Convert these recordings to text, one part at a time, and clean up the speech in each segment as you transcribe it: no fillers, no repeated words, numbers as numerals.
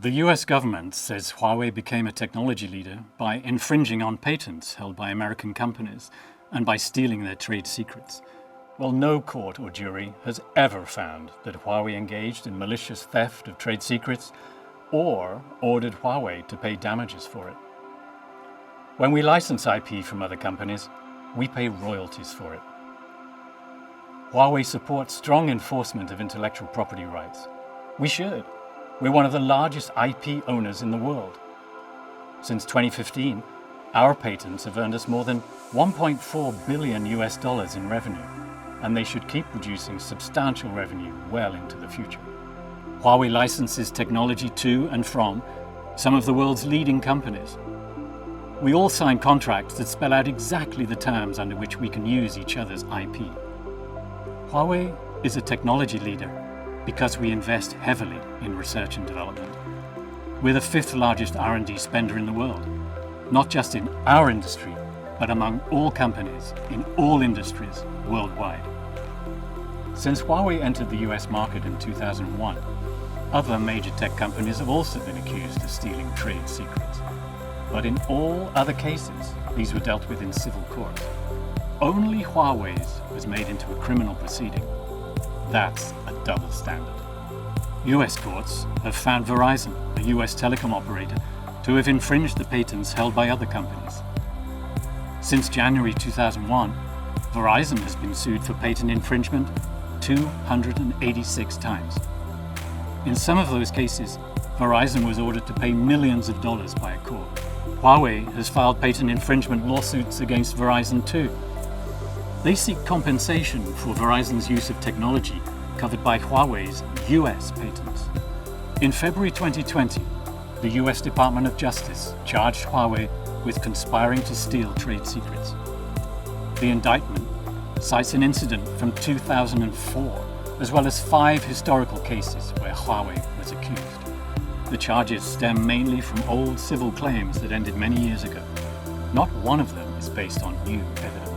The US government says Huawei became a technology leader by infringing on patents held by American companies and by stealing their trade secrets. Well, no court or jury has ever found that Huawei engaged in malicious theft of trade secrets or ordered Huawei to pay damages for it. When we license IP from other companies, we pay royalties for it. Huawei supports strong enforcement of intellectual property rights. We should. We're one of the largest IP owners in the world. Since 2015, our patents have earned us more than $1.4 billion in revenue, and they should keep producing substantial revenue well into the future. Huawei licenses technology to and from some of the world's leading companies. We all sign contracts that spell out exactly the terms under which we can use each other's IP. Huawei is a technology leader because we invest heavily in research and development. We're the fifth largest R&D spender in the world, not just in our industry, but among all companies in all industries worldwide. Since Huawei entered the US market in 2001, other major tech companies have also been accused of stealing trade secrets. But in all other cases, these were dealt with in civil court. Only Huawei's was made into a criminal proceeding. That's a double standard. US courts have found Verizon, a US telecom operator, to have infringed the patents held by other companies. Since January 2001, Verizon has been sued for patent infringement 286 times. In some of those cases, Verizon was ordered to pay millions of dollars by a court. Huawei has filed patent infringement lawsuits against Verizon too. They seek compensation for Verizon's use of technology covered by Huawei's US patents. In February 2020, the US Department of Justice charged Huawei with conspiring to steal trade secrets. The indictment cites an incident from 2004, as well as 5 historical cases where Huawei was accused. The charges stem mainly from old civil claims that ended many years ago. Not one of them is based on new evidence.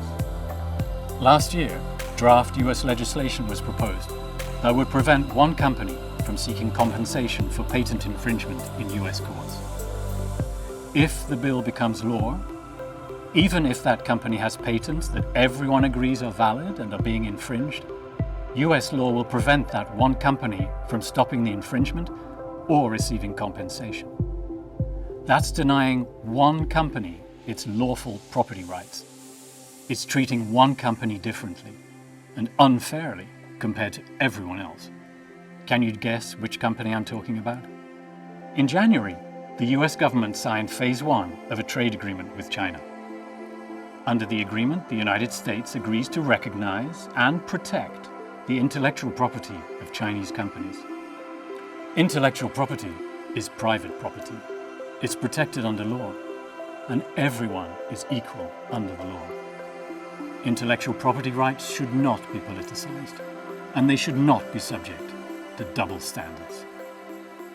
Last year, draft US legislation was proposed that would prevent one company from seeking compensation for patent infringement in US courts. If the bill becomes law, even if that company has patents that everyone agrees are valid and are being infringed, US law will prevent that one company from stopping the infringement or receiving compensation. That's denying one company its lawful property rights. It's treating one company differently and unfairly compared to everyone else. Can you guess which company I'm talking about? In January, the US government signed Phase 1 of a trade agreement with China. Under the agreement, the United States agrees to recognize and protect the intellectual property of Chinese companies. Intellectual property is private property. It's protected under law, and everyone is equal under the law. Intellectual property rights should not be politicized, and they should not be subject to double standards.